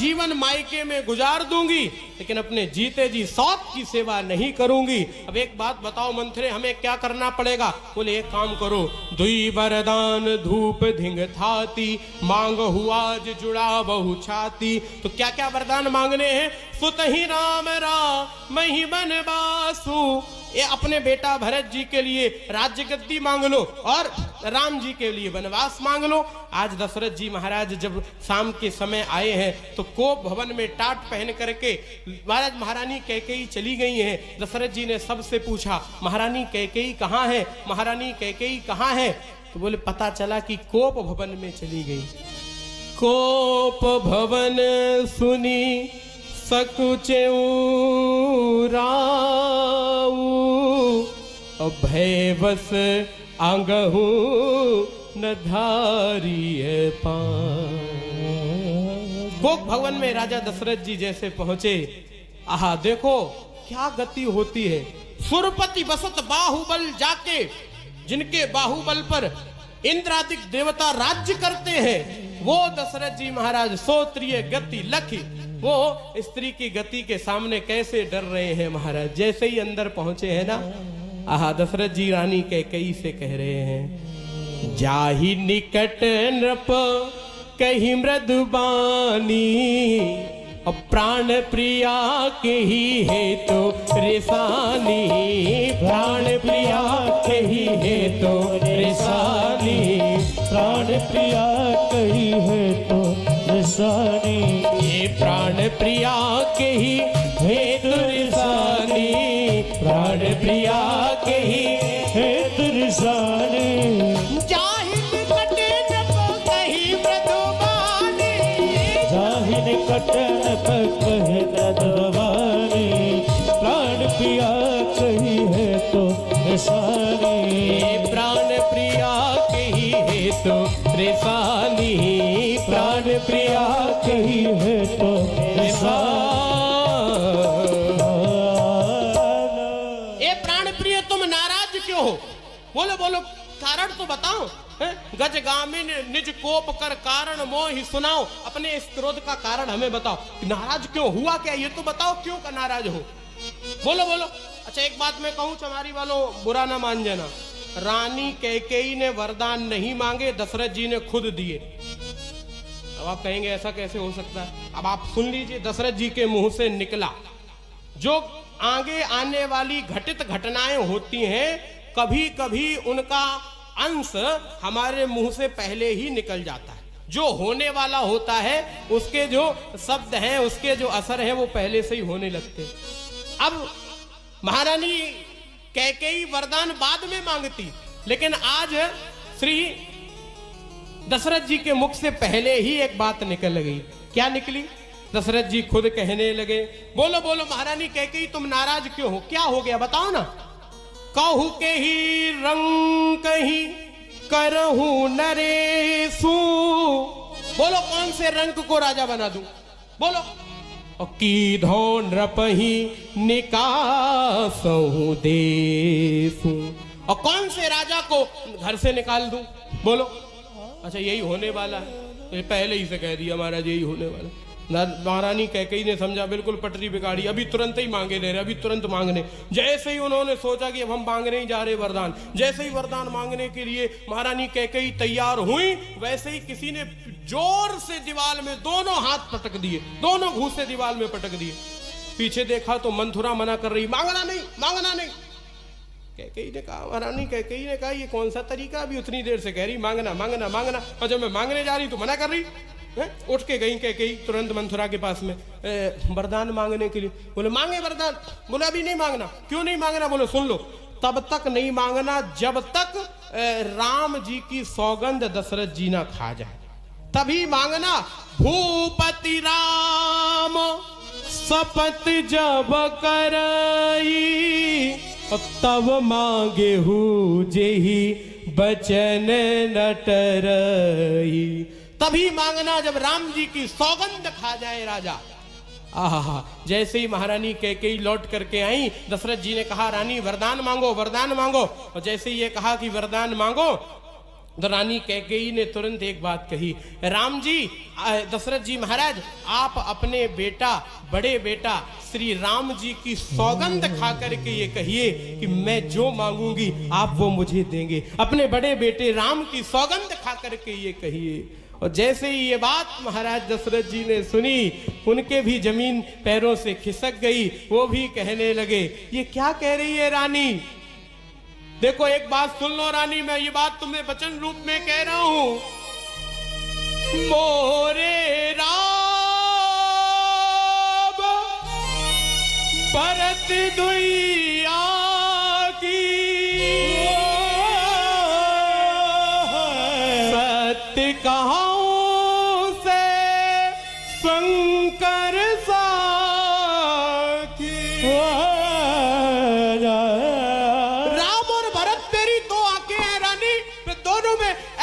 जीवन मायके में गुजार दूंगी, लेकिन अपने जीते जी सौत की सेवा नहीं करूंगी। अब एक बात बताओ मंथरे, हमें क्या करना पड़ेगा? बोले एक काम करो, दुई वरदान धूप धिंग थाती, मांग हुआ आज जुड़ा बहु छाती। तो क्या क्या वरदान मांगने हैं? सुत ही राम राम ही बनवासु, ये अपने बेटा भरत जी के लिए राज्य गद्दी मांग लो और राम जी के लिए वनवास मांग लो। आज दशरथ जी महाराज जब शाम के समय आए हैं तो कोप भवन में टाट पहन करके महाराज महारानी कैकेयी चली गई हैं। दशरथ जी ने सबसे पूछा, महारानी कैकेयी कहाँ है, महारानी कैकेयी कहाँ है? तो बोले पता चला कि कोप भवन में चली गई। कोप भवन सुनी सकुचेऊ राऊ, भयवश आंगहू न धारिये पान। कोप भवन में राजा दशरथ जी जैसे पहुंचे, आहा देखो क्या गति होती है। सुरपति बसत बाहुबल जाके, जिनके बाहुबल पर इंद्रादिक देवता राज्य करते हैं, वो दशरथ जी महाराज सोत्रिय गति लखी, वो स्त्री की गति के सामने कैसे डर रहे हैं महाराज। जैसे ही अंदर पहुंचे हैं ना, आहा दशरथ जी रानी कैकेयी से कह रहे हैं, जाहि निकट नृप कही मृदुबानी, और प्राण प्रिया के ही है तो रेसानी, प्राण प्रिया के ही है तो रेसानी, प्राण प्रिया कही है तो रेसानी, ये प्राण प्रिया के ही है तो रेसानी, प्राण प्रिया के ही है तो रेसानी। कटन कहे नदवानी, प्राण प्रिया कही है तो रेसानी, प्राण प्रिया कही है तो रेसानी, प्राण प्रिया कही है तो रेसानी। ए प्राण प्रिय तुम नाराज क्यों हो? बोलो बोलो कारण तो बताओ। गजगामिन निज कोप कर कारण मोहि सुनाओ, अपने इस क्रोध का कारण हमें बताओ। नाराज क्यों हुआ क्या, ये तो बताओ क्यों का नाराज हो? बोलो बोलो। अच्छा एक बात मैं कहूं, चमारी वालों बुरा ना मान जाना, रानी कैकेयी ने वरदान नहीं मांगे, दशरथ जी ने खुद दिए। अब आप कहेंगे ऐसा कैसे हो सकता है? अब आप सुन लीजिए, दशरथ जी के मुंह से निकला, जो आगे आने वाली घटित घटनाएं होती हैं, कभी कभी उनका अंश हमारे मुंह से पहले ही निकल जाता है। जो होने वाला होता है उसके जो शब्द हैं, उसके जो असर है वो पहले से ही होने लगते। अब महारानी कैकेयी वरदान बाद में मांगती, लेकिन आज श्री दशरथ जी के मुख से पहले ही एक बात निकल गई। क्या निकली? दशरथ जी खुद कहने लगे, बोलो बोलो महारानी कैकेयी तुम नाराज क्यों हो, क्या हो गया बताओ ना। कहू के ही रंग ही करहू नरेशु, बोलो कौन से रंग को राजा बना दूं? बोलो। और की धो नृपहि निकासहु देशु, और कौन से राजा को घर से निकाल दूं? बोलो। अच्छा यही होने वाला है, तो पहले ही से कह दिया महाराज यही होने वाला है। महारानी कैकेयी ने समझा बिल्कुल पटरी बिगाड़ी, अभी तुरंत ही मांगे ले रहे, अभी तुरंत मांगने। जैसे ही उन्होंने सोचा कि अब हम मांगने ही जा रहे वरदान, जैसे ही वरदान मांगने के लिए महारानी कैकेयी तैयार हुई, वैसे ही किसी ने जोर से दीवार में दोनों हाथ पटक दिए, दोनों घूंसे दीवार में पटक दिए। पीछे देखा तो मंथुरा मना कर रही, मांगना नहीं मांगना नहीं। कैकेयी ने कहा, महारानी कैकेयी ने कहा ये कौन सा तरीका, अभी उतनी देर से कह रही मांगना मांगना मांगना, और जब मैं मांगने जा रही तो मना कर रही। उठ के गई कैकेयी तुरंत मंथुरा के पास में वरदान मांगने के लिए। बोले मांगे वरदान? बोले अभी नहीं मांगना। क्यों नहीं मांगना? बोले सुन लो, तब तक नहीं मांगना जब तक राम जी की सौगंध दशरथ जी ना खा जाए, तभी मांगना। भूपति राम शपथ जब करई, तब मांगे हूँ जेहि बचन न टरई। तभी मांगना जब राम जी की सौगंध खा जाए राजा। आहा, जैसे ही महारानी कैकेयी लौट करके आई, दशरथ जी ने कहा रानी वरदान मांगो वरदान मांगो। और जैसे ही ये कहा कि वरदान मांगो, तो रानी कैकेयी ने तुरंत एक बात कही, राम जी, दशरथ जी महाराज, आप अपने बेटा, बड़े बेटा श्री राम जी की सौगंध खा करके ये कहिए कि मैं जो मांगूंगी आप वो मुझे देंगे। अपने बड़े बेटे राम की सौगंध खा करके ये कहिए। और जैसे ही ये बात महाराज दशरथ जी ने सुनी, उनके भी जमीन पैरों से खिसक गई। वो भी कहने लगे, ये क्या कह रही है रानी? देखो एक बात सुन लो रानी, मैं ये बात तुम्हें वचन रूप में कह रहा हूं। मोरे राम भरत दुइया की सत्य कहाऊं से शंकर साखी।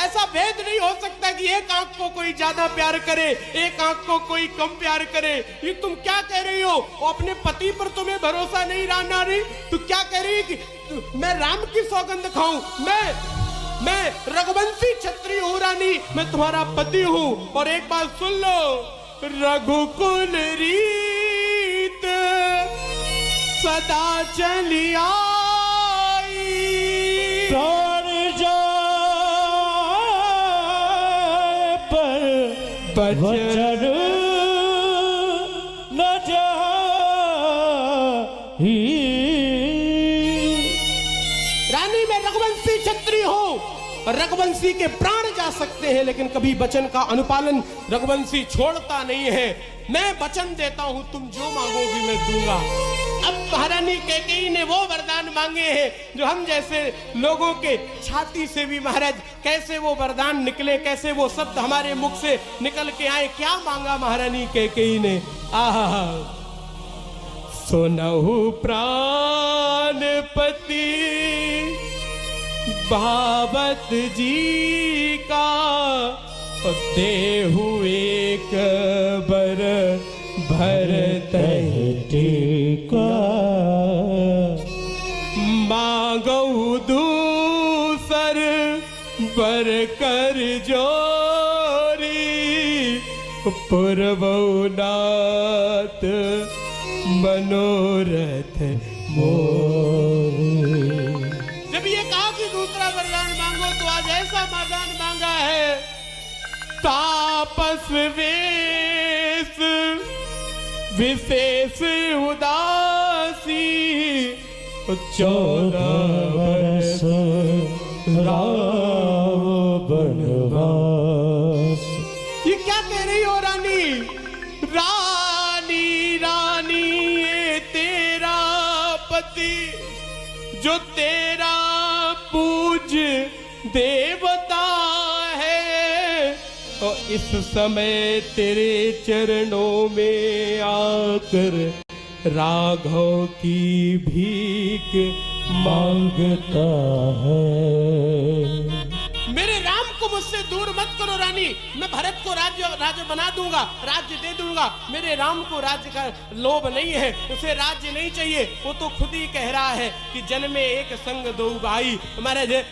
ऐसा भेद नहीं हो सकता कि एक आंख को कोई ज्यादा प्यार करे, एक आंख को कोई कम प्यार करे। ये तुम क्या कह रही हो? अपने पति पर तुम्हें भरोसा नहीं रहा नारी? तू क्या कह रही है कि मैं राम की सौगंध खाऊं? मैं रघुवंशी क्षत्रिय हूं रानी, मैं तुम्हारा पति हूं। और एक बात सुन लो, रघुकुल रीत सदा चली आई, वचन न जाही। रानी, मैं रघुवंशी क्षत्रिय हूं, रघुवंशी के प्राण जा सकते हैं लेकिन कभी वचन का अनुपालन रघुवंशी छोड़ता नहीं है। मैं वचन देता हूं, तुम जो मांगोगी मैं दूंगा। अब महारानी कैकेयी ने वो वरदान मांगे हैं जो हम जैसे लोगों के छाती से भी महाराज कैसे वो वरदान निकले, कैसे वो शब्द हमारे मुख से निकल के आए। क्या मांगा महारानी कैकेयी ने? आहा, सुनहु प्राणपति भावत जी का, देहु एक बर भरत टीका। मांगऊ दूसर बर कर जोरी, पुरबौनाथ मनोरथ मोरी। जब ये कहा कि दूसरा वरदान मांगो तो आज ऐसा वरदान मांगा है, तापस वेश विशेष उदासी, 14 वर्ष राम बनवास। ये क्या कह रही हो रानी? रानी रानी ये तेरा पति जो तेरा पूज देवता है, और इस समय तेरे चरणों में आकर राघव की भीख मांगता है। मेरे राम को मुझसे दूर मत करो रानी, मैं भरत को राज्य बना दूंगा, राज्य दे दूंगा। मेरे राम को राज्य का लोभ नहीं है, उसे राज्य नहीं चाहिए। वो तो खुद ही कह रहा है कि जन्मे एक संग दो भाई, हमारे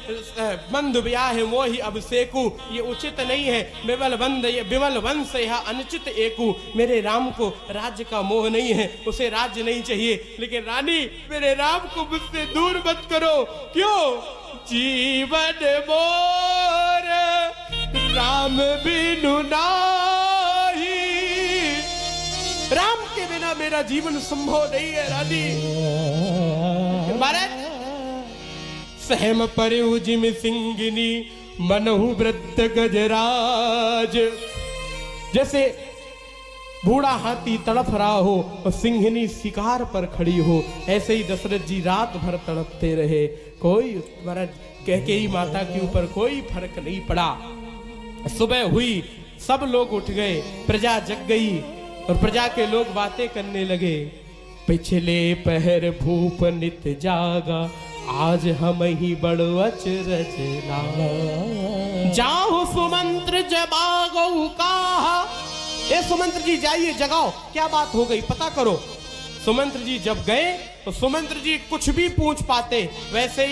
बंधु ब्याह है वो ही अब सेकू। ये उचित नहीं है, विमल बंध ये विमल वंश यह अनुचित एकू। मेरे राम को राज्य का मोह नहीं है, उसे राज्य नहीं चाहिए। लेकिन रानी, मेरे राम को मुझसे दूर मत करो। क्यों? जीवन मोर राम बिनु नाही, राम के बिना मेरा जीवन संभव नहीं है रानी। महाराज, सहम परिउ जिम सिंगिनी मनहु वृद्ध गजराज। जैसे बूढ़ा हाथी तड़प रहा हो और सिंहनी शिकार पर खड़ी हो, ऐसे ही दशरथ जी रात भर तड़पते रहे। कोई महाराज कैकेयी माता के ऊपर कोई फर्क नहीं पड़ा। सुबह हुई, सब लोग उठ गए, प्रजा जग गई और प्रजा के लोग बातें करने लगे। पिछले पहर भूप नित जागा, आज हम ही बड़ो अचरज लागा। जाओ सुमंत्र जबागो कहा, ए सुमंत्र जी जाइए जगाओ, क्या बात हो गई पता करो। सुमंत्र जी जब गए तो सुमंत्र जी कुछ भी पूछ पाते, वैसे ही